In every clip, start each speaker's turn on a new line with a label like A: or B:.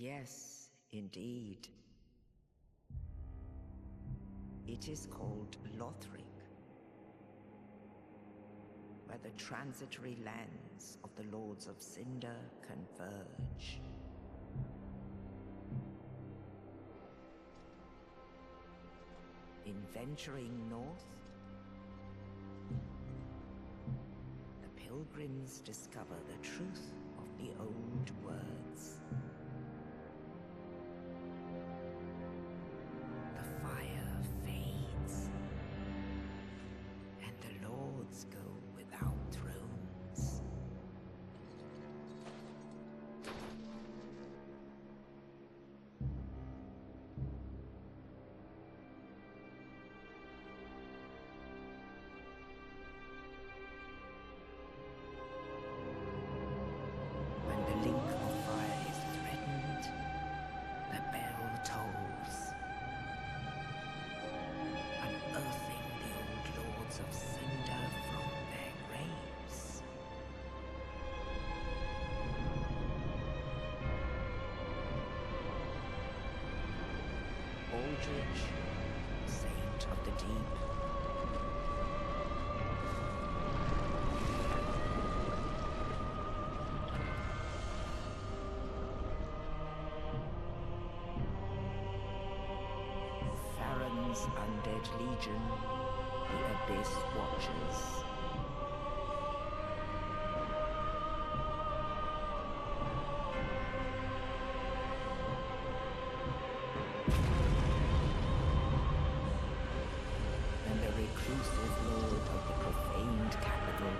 A: Yes, indeed. It is called Lothric, where the transitory lands of the Lords of Cinder converge. In venturing north, the pilgrims discover the truth of the old words. The fire fades, and the lords go without thrones. When the link of fire is threatened, the bell tolls, unearthing the old lords of Cinder from their graves. Aldrich, saint of the deep, Farron's undead legion, the Abyss Watchers. And the reclusive lord of the profaned capital.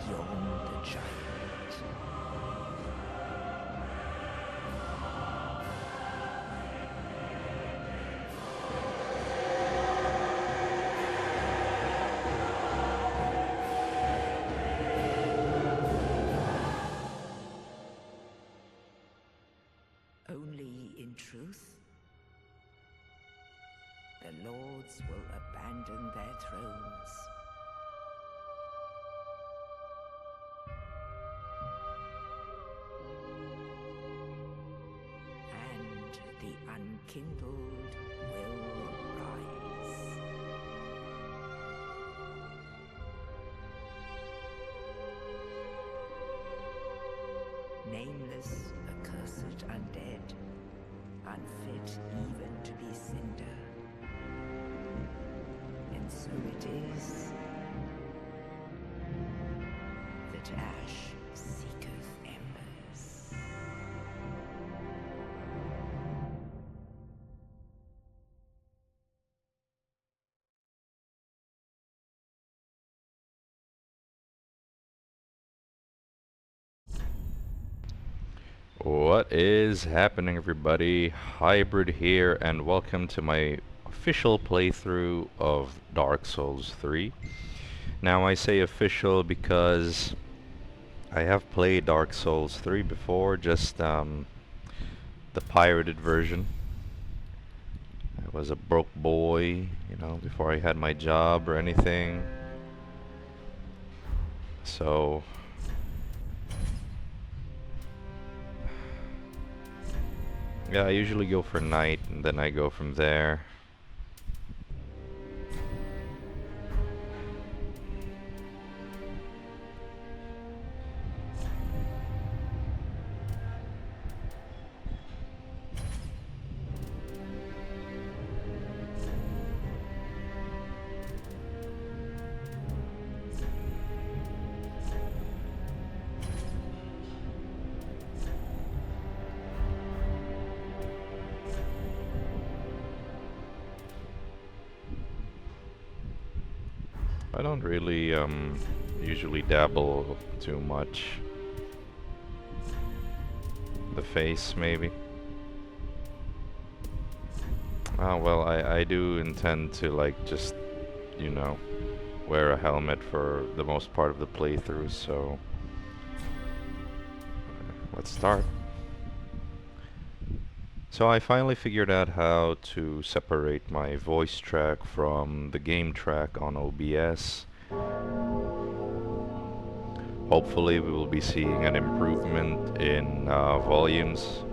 A: Yon the giant. Only in truth, the lords will abandon their thrones. And the unkindled will rise. Nameless, accursed undead, unfit even to be Cinder. And so it is that ash seeketh embers.
B: What is happening, everybody? Hybrid here, and welcome to my official playthrough of Dark Souls 3. Now I say official because I have played Dark Souls 3 before, just the pirated version. I was a broke boy, before I had my job or anything. So yeah, I usually go for night, and then I go from there. I don't really usually dabble too much. The face, maybe. Well, I do intend to, like, just, wear a helmet for the most part of the playthrough, so let's start. So I finally figured out how to separate my voice track from the game track on OBS. hopefully we will be seeing an improvement in volumes.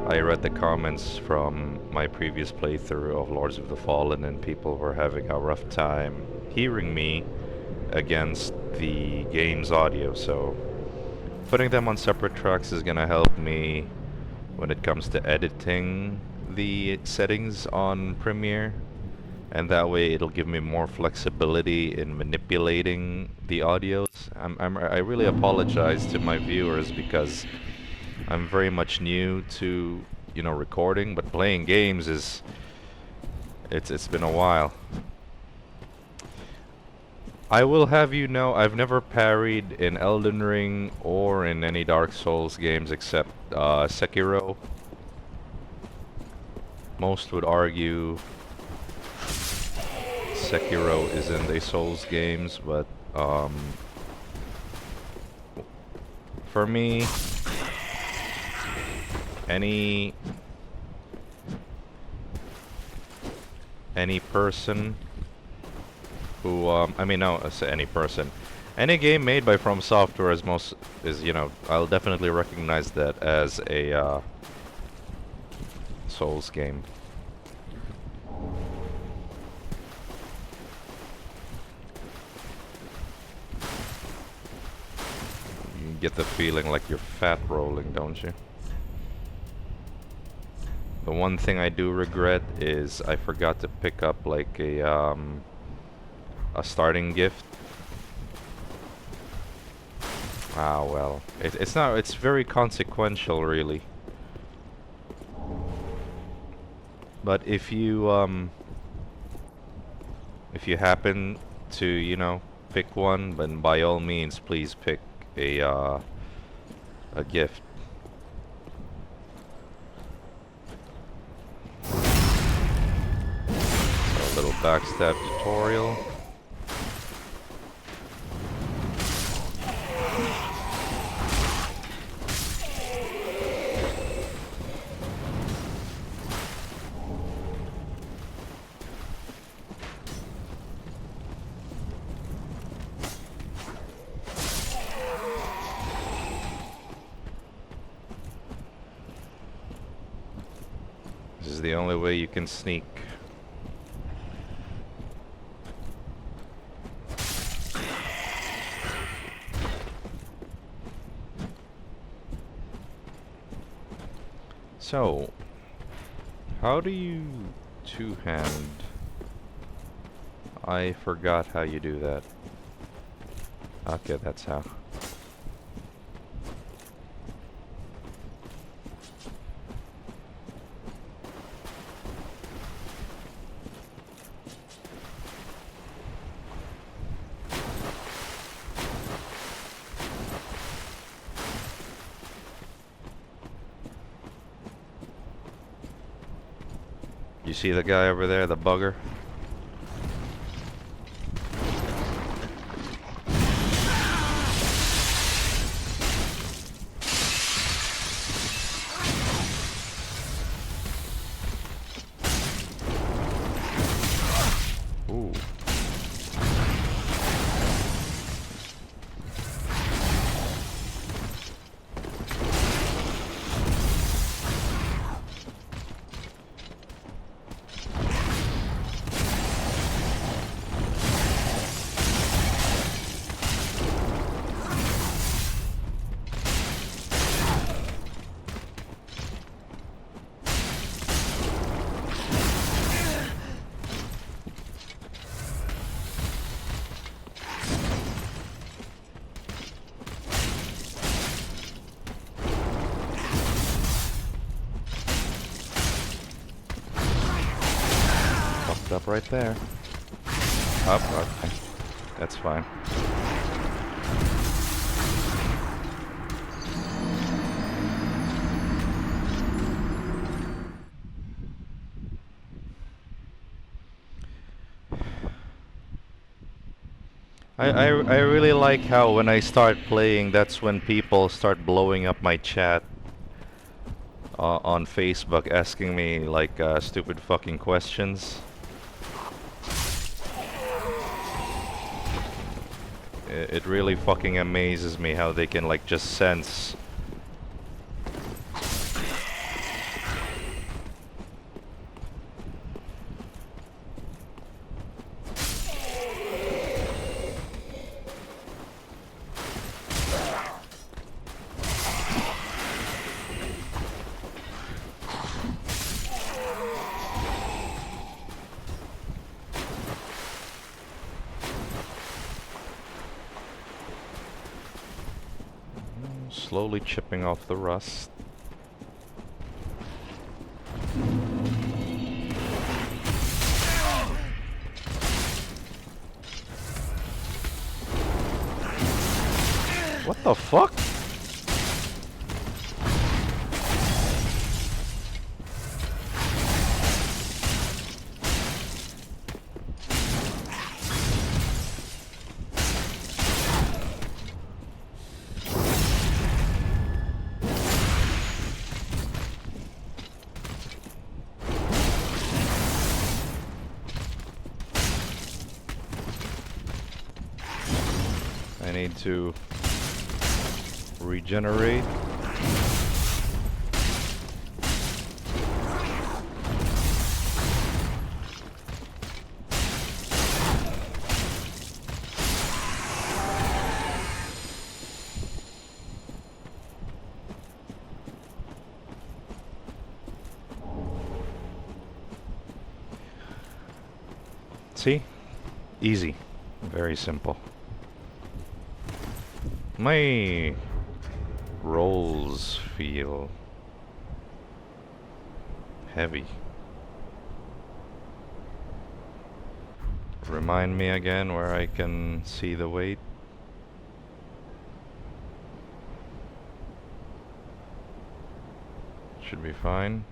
B: I read the comments from my previous playthrough of Lords of the Fallen, and people were having a rough time hearing me against the game's audio, so putting them on separate tracks is gonna help me when it comes to editing the settings on Premiere, and that way it'll give me more flexibility in manipulating the audios. I really apologize to my viewers because I'm very much new to, you know, recording, but playing games is it's been a while. I will have you know, I've never parried in Elden Ring or in any Dark Souls games except Sekiro. Most would argue Sekiro isn't a Souls games, but for me, any person who I mean, no, I say any person, any game made by From Software is, you know, I'll definitely recognize that as a Souls game. You get the feeling like you're fat rolling, don't you? The one thing I do regret is I forgot to pick up like a starting gift. Ah, well, it's not, it's very consequential really. But if you happen to, you know, pick one, then by all means please pick a gift. A little backstab tutorial. This is the only way you can sneak. So, how do you two-hand? I forgot how you do that. Okay, that's how. You see the guy over there, the bugger? Ooh. Up right there. Up, okay. That's fine. I really like how when I start playing, that's when people start blowing up my chat on Facebook, asking me like stupid fucking questions. It really fucking amazes me how they can like just sense. Slowly chipping off the rust. What the fuck? I need to regenerate. See? Easy. Very simple. My rolls feel heavy. Remind me again where I can see the weight. Should be fine.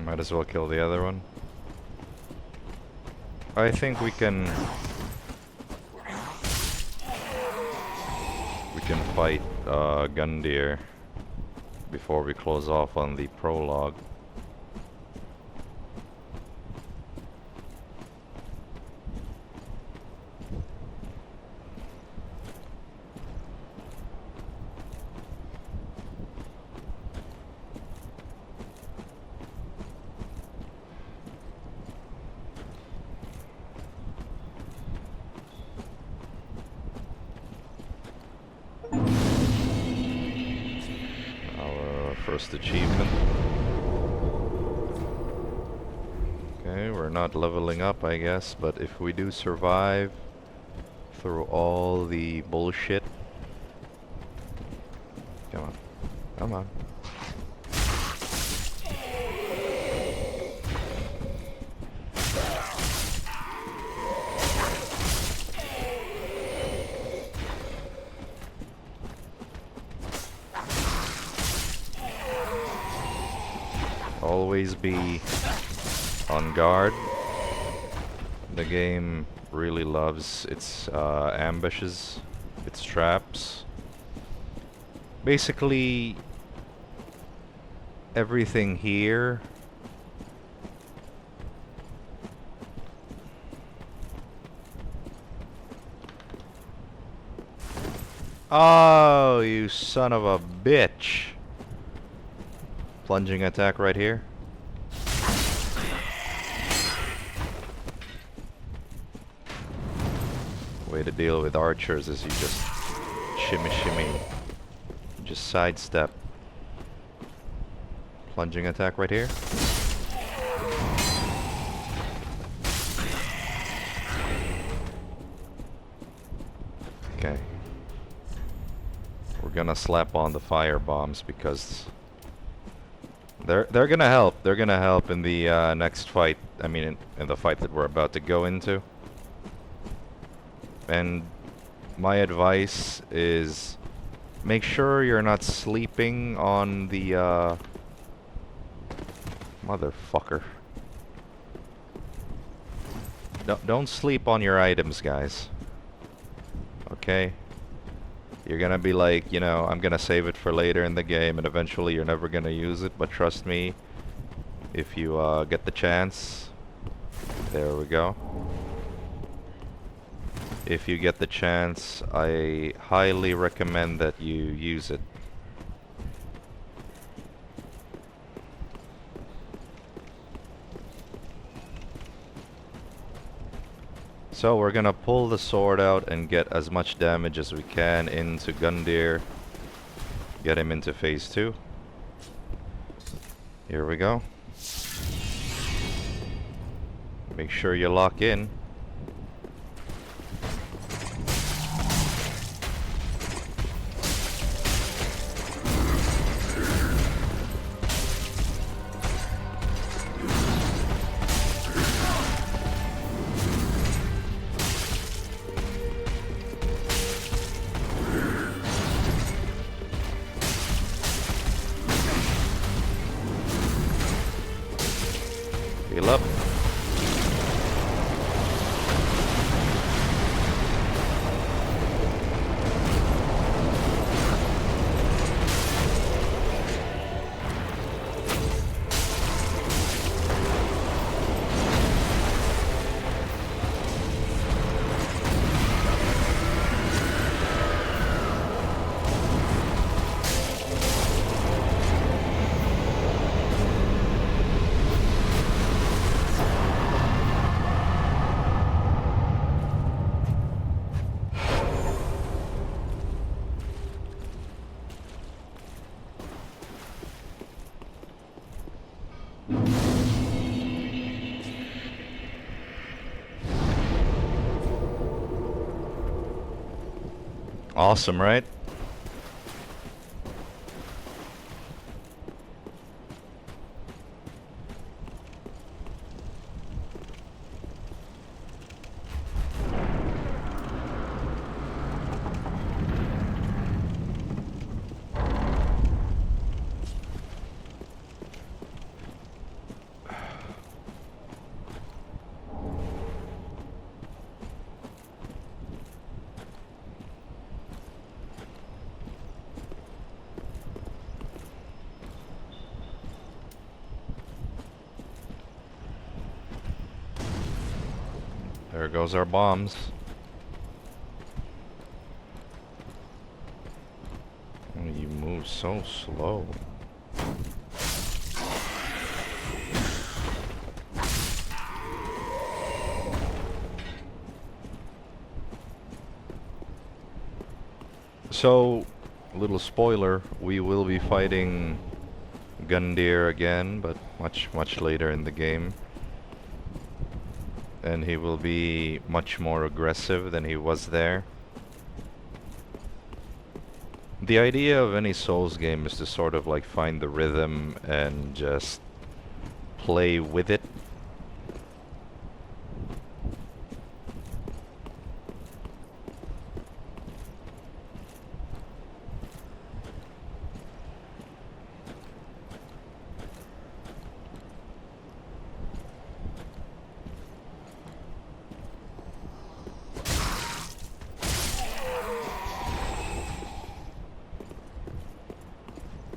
B: Might as well kill the other one. I think we can fight Gundyr before we close off on the prologue. First achievement. Okay, we're not leveling up, I guess, but if we do survive through all the bullshit. Come on. Come on. Always be on guard. The game really loves its ambushes, its traps. Basically, everything here Oh, you son of a bitch. Plunging attack right here. Way to deal with archers is you just shimmy shimmy. Just sidestep. Plunging attack right here. Okay. We're gonna slap on the fire bombs because they're gonna help. They're gonna help in the next fight. I mean, in the fight that we're about to go into. And my advice is Make sure you're not sleeping on the, motherfucker. Don't sleep on your items, guys. Okay? You're gonna be like, you know, I'm gonna save it for later in the game, and eventually you're never gonna use it, but trust me, if you, get the chance... There we go. If you get the chance, I highly recommend that you use it. So we're gonna pull the sword out and get as much damage as we can into Gundyr. Get him into phase 2. Here we go. Make sure you lock in. Heal up. Awesome, right? There goes our bombs. Oh, you move so slow. So, little spoiler, we will be fighting Gundyr again, but much later in the game. And he will be much more aggressive than he was there. The idea of any Souls game is to sort of like find the rhythm and just play with it.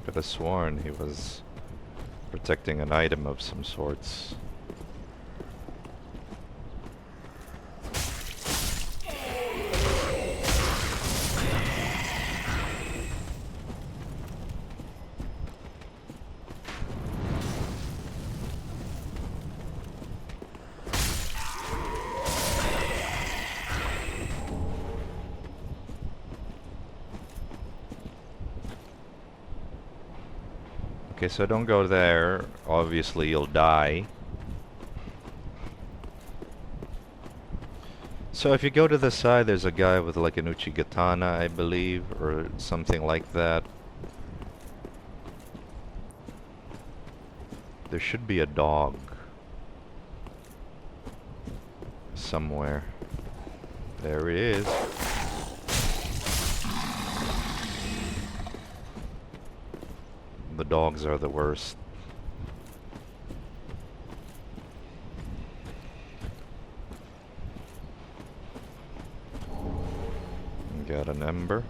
B: Could have sworn he was protecting an item of some sorts. Okay, so don't go there. Obviously, you'll die. So if you go to the side, there's a guy with like an Uchigatana, I believe, or something like that. There should be a dog somewhere. There it is. The dogs are the worst. Got an ember.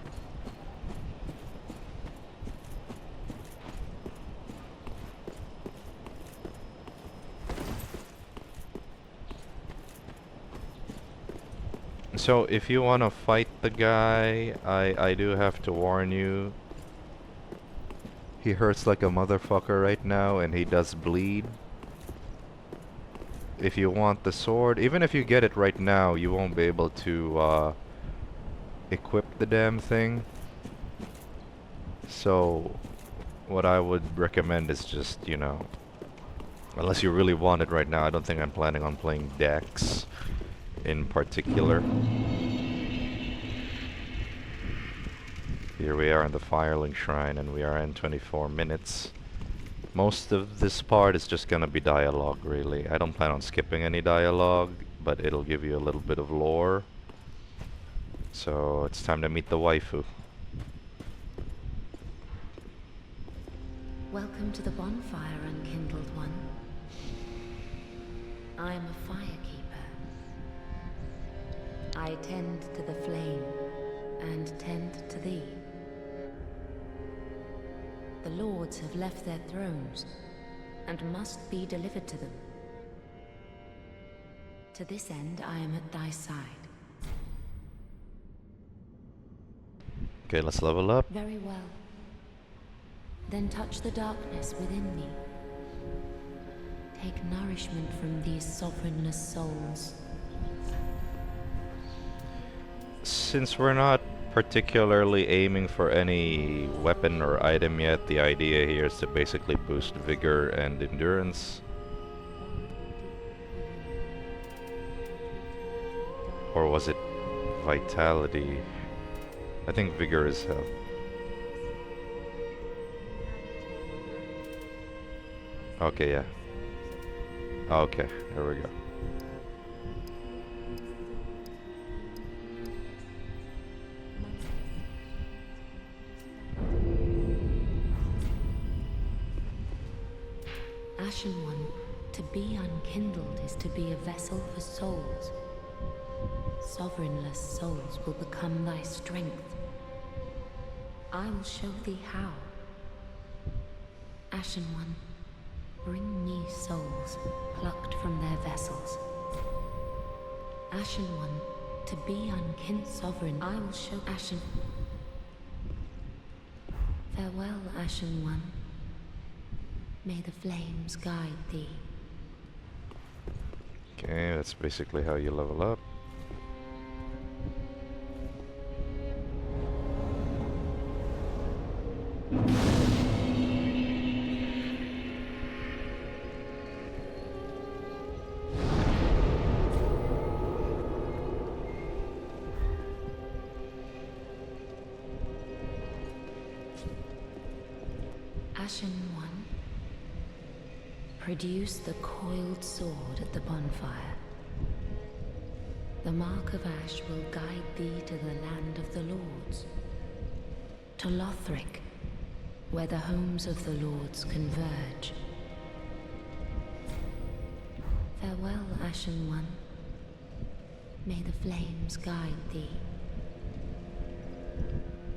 B: So if you want to fight the guy, I do have to warn you. He hurts like a motherfucker right now, and he does bleed. If you want the sword, even if you get it right now, you won't be able to equip the damn thing. So what I would recommend is just, you know, unless you really want it right now, I don't think I'm planning on playing Dex in particular. Here we are in the Firelink shrine, and we are in 24 minutes. Most of this part is just gonna be dialogue, really. I don't plan on skipping any dialogue, but it'll give you a little bit of lore. So it's time to meet the waifu.
C: Welcome to the bonfire, unkindled one. I am a firekeeper. I tend to the flame, and tend to thee. The lords have left their thrones, and must be delivered to them. To this end, I am at thy side.
B: Okay, let's level up.
C: Very well. Then touch the darkness within me. Take nourishment from these sovereignless souls.
B: Since we're not particularly aiming for any weapon or item yet, the idea here is to basically boost vigor and endurance. Or was it vitality? I think vigor is health. Okay, yeah. Okay, there we go.
C: Ashen One, to be unkindled is to be a vessel for souls. Sovereignless souls will become thy strength. I will show thee how. Ashen One, bring me souls plucked from their vessels. Ashen One, to be unkindled sovereign, I will show Ashen. Farewell, Ashen One. May the flames guide thee.
B: Okay, that's basically how you level up.
C: Ashen One, produce the coiled sword at the bonfire. The mark of ash will guide thee to the land of the lords. To Lothric, where the homes of the lords converge. Farewell, Ashen One. May the flames guide thee.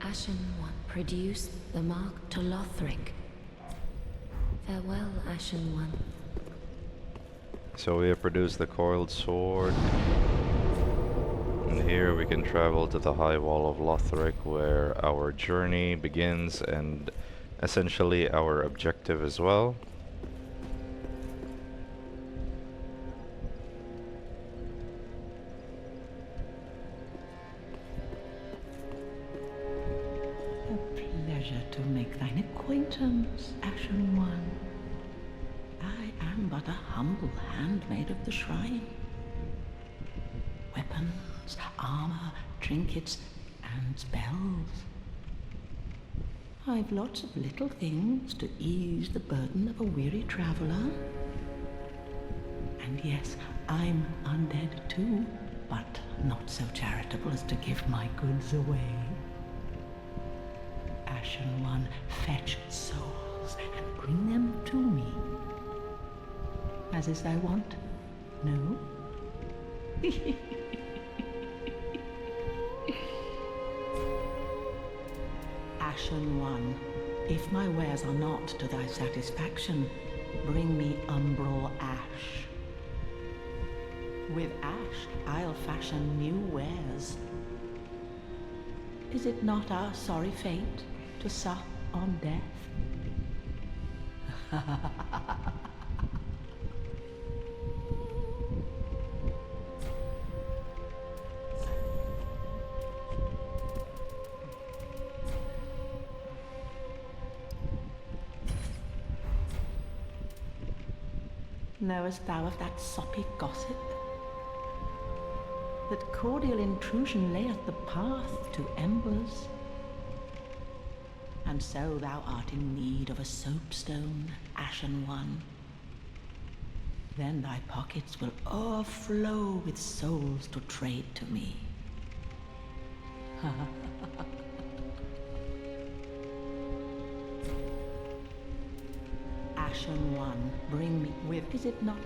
C: Ashen One, produce the mark to Lothric. Farewell, Ashen One.
B: So we have produced the coiled sword. And here we can travel to the high wall of Lothric, where our journey begins and essentially our objective as well.
D: A pleasure to make thine acquaintance, Ashen One. I am but a humble handmaid of the shrine. Weapons, armor, trinkets, and spells. I've lots of little things to ease the burden of a weary traveler. And yes, I'm undead too, but not so charitable as to give my goods away. Ashen One, fetch souls. crystals and bring them to me. As is thy wont, no? Ashen One, if my wares are not to thy satisfaction, bring me umbral ash. With ash, I'll fashion new wares. Is it not our sorry fate to sup on death? Knowest thou of that soppy gossip? That cordial intrusion layeth the path to embers. And so thou art in need of a soapstone, Ashen One. Then thy pockets will o'erflow with souls to trade to me. Ashen One, bring me with, is it not?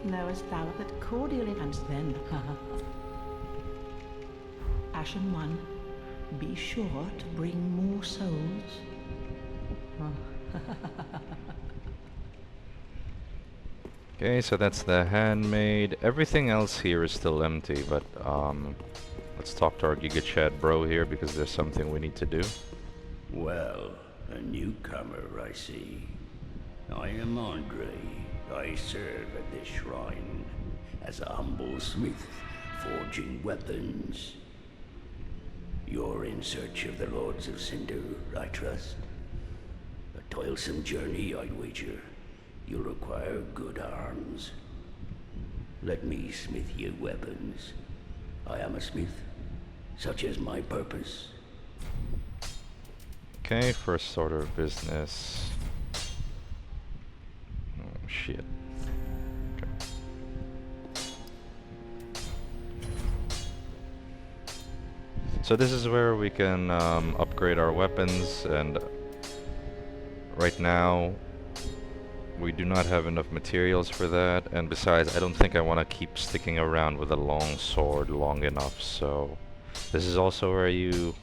D: Knowest thou that cordial and then Ashen One, be sure to bring more souls.
B: Okay, so that's the handmade. Everything else here is still empty, but let's talk to our Giga Chad bro here because there's something we need to do.
E: Well, a newcomer, I see. I am Andre. I serve at this shrine as a humble smith, forging weapons. You're in search of the Lords of Cinder, I trust. A toilsome journey, I'd wager. You'll require good arms. Let me smith you weapons. I am a smith, such is my purpose.
B: Okay, first order of business. Oh shit. Okay. So this is where we can upgrade our weapons, and right now we do not have enough materials for that, and besides I don't think I want to keep sticking around with a long sword long enough, so this is also where you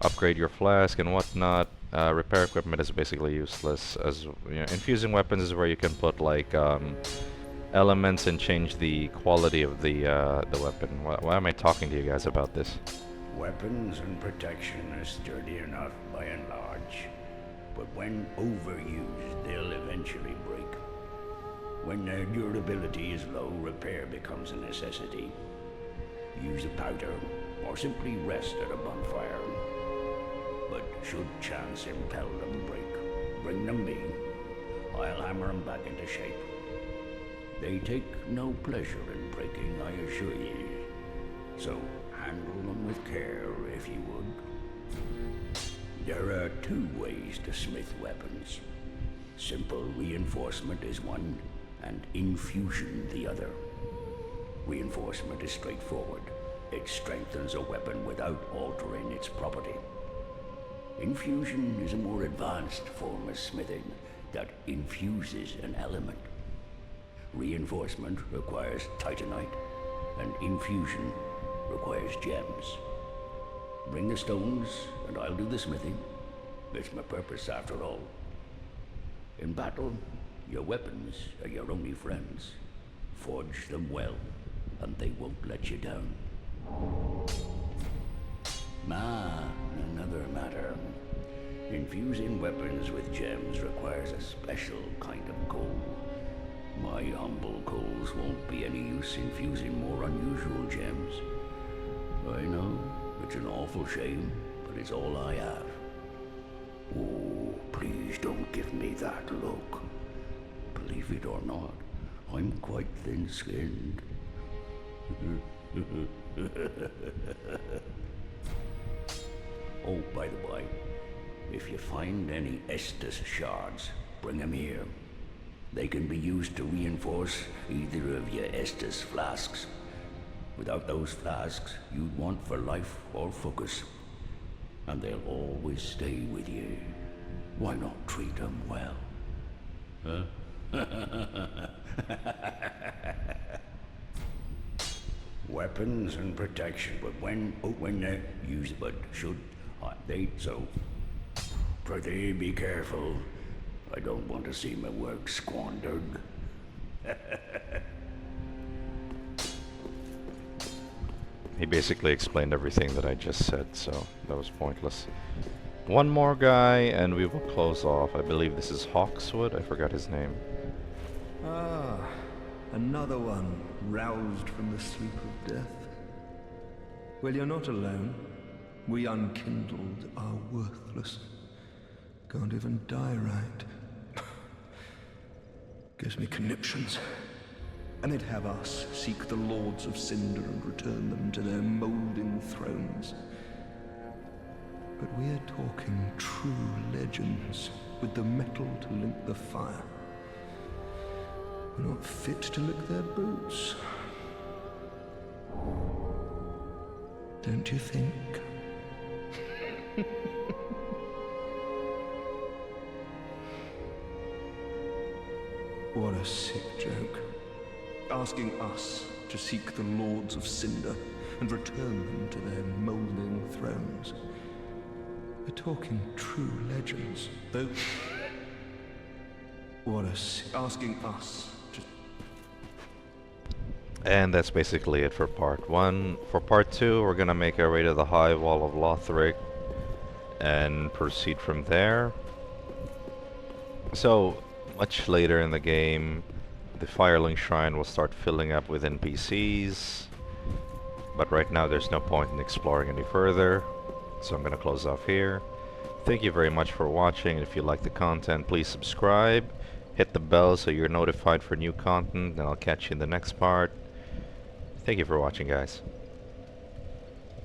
B: upgrade your flask and whatnot. Repair equipment is basically useless, as you know, infusing weapons is where you can put like elements and change the quality of the weapon. Why am I talking to you guys about this?
E: Weapons and protection are sturdy enough by and large, but when overused, they'll eventually break. When their durability is low, repair becomes a necessity. Use a powder, or simply rest at a bonfire. But should chance impel them break, bring them me. I'll hammer them back into shape. They take no pleasure in breaking, I assure ye. So handle them with care, if you would. There are two ways to smith weapons. Simple reinforcement is one, and infusion the other. Reinforcement is straightforward. It strengthens a weapon without altering its property. Infusion is a more advanced form of smithing that infuses an element. Reinforcement requires titanite, and infusion requires gems. Bring the stones, and I'll do the smithing. It's my purpose, after all. In battle, your weapons are your only friends. Forge them well, and they won't let you down. Another matter. Infusing weapons with gems requires a special kind of coal. My humble coals won't be any use infusing more unusual gems. I know, it's an awful shame, but it's all I have. Oh, please don't give me that look. Believe it or not, I'm quite thin-skinned. Oh, by the way, if you find any Estus shards, bring them here. They can be used to reinforce either of your Estus flasks. Without those flasks, you'd want for life or focus. And they'll always stay with you. Why not treat them well? Huh? Weapons and protection, but when they're used, but should they so? Pretty be careful. I don't want to see my work squandered.
B: He basically explained everything that I just said, so that was pointless. One more guy, and we will close off. I believe this is Hawkswood. I forgot his name.
F: Ah, another one roused from the sleep of death. Well, you're not alone. We unkindled are worthless. Can't even die right. Gives me conniptions. And they'd have us seek the Lords of Cinder and return them to their molding thrones. But we're talking true legends, with the metal to link the fire. We're not fit to lick their boots. Don't you think? What a sick joke. Asking us to seek the Lords of Cinder and return them to their molding thrones. We're talking true legends, though. What a asking us to...
B: And that's basically it for part 1. For part 2, we're gonna make our way to the High Wall of Lothric and proceed from there. So, much later in the game, the Firelink Shrine will start filling up with NPCs, but right now there's no point in exploring any further, so I'm gonna close off here. Thank you very much for watching, and if you like the content, please subscribe, hit the bell so you're notified for new content, and I'll catch you in the next part. Thank you for watching, guys.